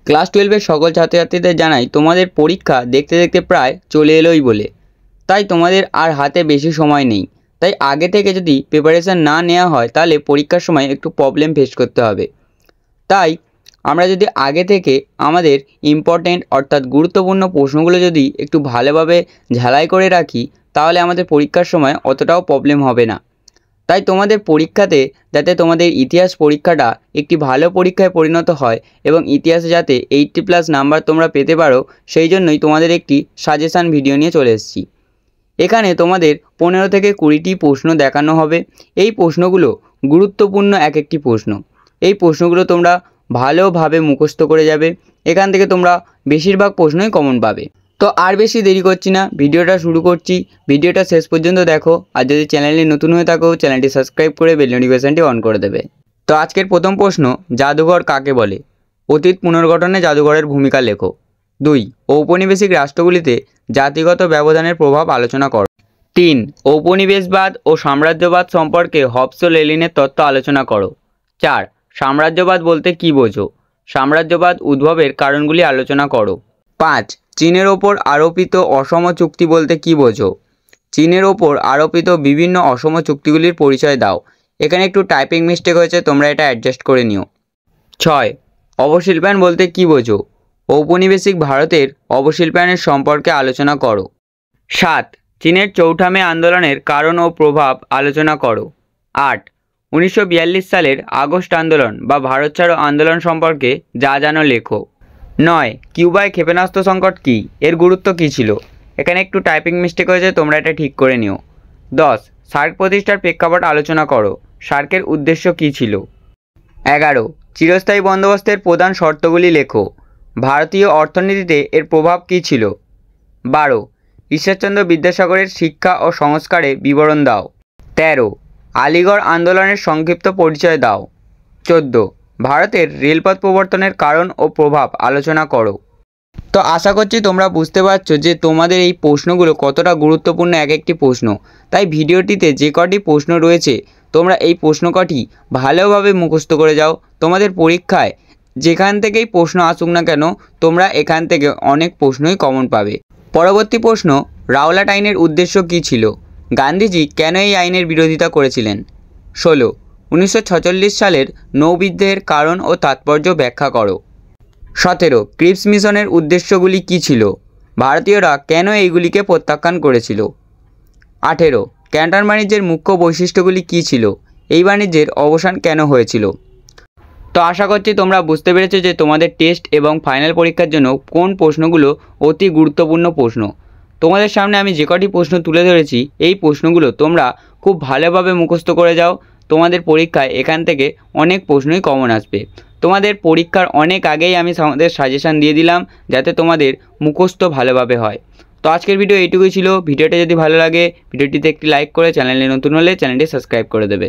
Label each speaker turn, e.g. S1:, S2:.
S1: Class 12-এর সকল ছাত্রছাত্রীদের জানাই তোমাদের পরীক্ষা দেখতে দেখতে প্রায় চলে এলোই বলে। তাই তোমাদের আর হাতে বেশি সময় নেই। তাই আগে থেকে যদি প্রিপারেশান না নেওয়া হয় তাহলে পরীক্ষার সময় একটু প্রবলেম ফেস করতে হবে। তাই আমরা যদি আগে থেকে আমাদের ইম্পর্ট্যান্ট অর্থাৎ গুরুত্বপূর্ণ প্রশ্নগুলো যদি একটু ভালোভাবে ঝালাই করে রাখি তাহলে আমাদের পরীক্ষার সময় অতটাও প্রবলেম হবে না। তাই তোমাদের পরীক্ষাতে যাতে তোমাদের ইতিহাস পরীক্ষাটা একটি ভালো পরীক্ষায় পরিণত হয় এবং ইতিহাসে যাতে 80+ নাম্বার তোমরা পেতে পারো সেই জন্যই তোমাদের একটি সাজেশান ভিডিও নিয়ে চলে এসেছি। এখানে তোমাদের 15 থেকে 20টি প্রশ্ন দেখানো হবে। এই প্রশ্নগুলো গুরুত্বপূর্ণ এক একটি প্রশ্ন। এই প্রশ্নগুলো তোমরা ভালোভাবে মুখস্থ করে যাবে। এখান থেকে তোমরা বেশিরভাগ প্রশ্নই কমন পাবে। তো আর বেশি দেরি করছি না, ভিডিওটা শুরু করছি। ভিডিওটা শেষ পর্যন্ত দেখো, আর যদি চ্যানেলে নতুন হয়ে থাকো চ্যানেলটি সাবস্ক্রাইব করে বেল নোটিফিকেশনটি অন করে দেবে। তো আজকের প্রথম প্রশ্ন, জাদুঘর কাকে বলে? অতীত পুনর্গঠনে জাদুঘরের ভূমিকা লেখো। 2. ঔপনিবেশিক রাষ্ট্রগুলিতে জাতিগত ব্যবধানের প্রভাব আলোচনা করো। 3. ঔপনিবেশবাদ ও সাম্রাজ্যবাদ সম্পর্কে হবস ও লেনিনের তত্ত্ব আলোচনা করো। 4. সাম্রাজ্যবাদ বলতে কী বোঝো? সাম্রাজ্যবাদ উদ্ভবের কারণগুলি আলোচনা করো। 5. চীনের ওপর আরোপিত অসম চুক্তি বলতে কী বোঝো? চীনের ওপর আরোপিত বিভিন্ন অসম চুক্তিগুলির পরিচয় দাও। এখানে একটু টাইপিং মিস্টেক হয়েছে, তোমরা এটা অ্যাডজাস্ট করে নিও। 6. অবশিল্পায়ন বলতে কী বোঝো? ঔপনিবেশিক ভারতের অবশিল্পায়নের সম্পর্কে আলোচনা করো। 7. চীনের চৌঠা মে আন্দোলনের কারণ ও প্রভাব আলোচনা করো। 8. 1942 সালের আগস্ট আন্দোলন বা ভারত ছাড়ো আন্দোলন সম্পর্কে যা জানো লেখো। 9. কিউবায় ক্ষেপণাস্ত্র সংকট কী, এর গুরুত্ব কী ছিল? এখানে একটু টাইপিং মিস্টেক হয়েছে, তোমরা এটা ঠিক করে নিও। 10. সার্ক প্রতিষ্ঠার প্রেক্ষাপট আলোচনা করো। সার্কের উদ্দেশ্য কী ছিল? 11. চিরস্থায়ী বন্দোবস্তের প্রধান শর্তগুলি লেখো। ভারতীয় অর্থনীতিতে এর প্রভাব কী ছিল? 12. ঈশ্বরচন্দ্র বিদ্যাসাগরের শিক্ষা ও সংস্কারে বিবরণ দাও। 13. আলিগড় আন্দোলনের সংক্ষিপ্ত পরিচয় দাও। 14. ভারতের রেলপথ প্রবর্তনের কারণ ও প্রভাব আলোচনা করো। তো আশা করছি তোমরা বুঝতে পারছো যে তোমাদের এই প্রশ্নগুলো কতটা গুরুত্বপূর্ণ এক একটি প্রশ্ন। তাই ভিডিওটিতে যে কটি প্রশ্ন রয়েছে তোমরা এই প্রশ্ন কটি ভালোভাবে মুখস্থ করে যাও। তোমাদের পরীক্ষায় যেখান থেকেই প্রশ্ন আসুক না কেন তোমরা এখান থেকে অনেক প্রশ্নই কমন পাবে। পরবর্তী প্রশ্ন, রাওলাট আইনের উদ্দেশ্য কী ছিল? গান্ধীজি কেন এই আইনের বিরোধিতা করেছিলেন? 16. 1946 সালের নৌবিদ্রোহের কারণ ও তাৎপর্য ব্যাখ্যা করো। 17. ক্রিপস মিশনের উদ্দেশ্যগুলি কী ছিল? ভারতীয়রা কেন এইগুলিকে প্রত্যাখ্যান করেছিল? 18. ক্যান্টন বাণিজ্যের মুখ্য বৈশিষ্ট্যগুলি কী ছিল? এই বাণিজ্যের অবসান কেন হয়েছিল? তো আশা করছি তোমরা বুঝতে পেরেছো যে তোমাদের টেস্ট এবং ফাইনাল পরীক্ষার জন্য কোন প্রশ্নগুলো অতি গুরুত্বপূর্ণ প্রশ্ন। তোমাদের সামনে আমি যে কটি প্রশ্ন তুলে ধরেছি এই প্রশ্নগুলো তোমরা খুব ভালোভাবে মুখস্থ করে যাও। তোমাদের পরীক্ষায় এখান থেকে অনেক প্রশ্নই কমন আসবে। তোমাদের পরীক্ষার অনেক আগেই আমি আমাদের সাজেশান দিয়ে দিলাম যাতে তোমাদের মুখস্থ ভালোভাবে হয়। তো আজকের ভিডিও এইটুকুই ছিল। ভিডিওটা যদি ভালো লাগে ভিডিওটিতে একটি লাইক করে চ্যানেলে নতুন হলে চ্যানেলটি সাবস্ক্রাইব করে দেবে।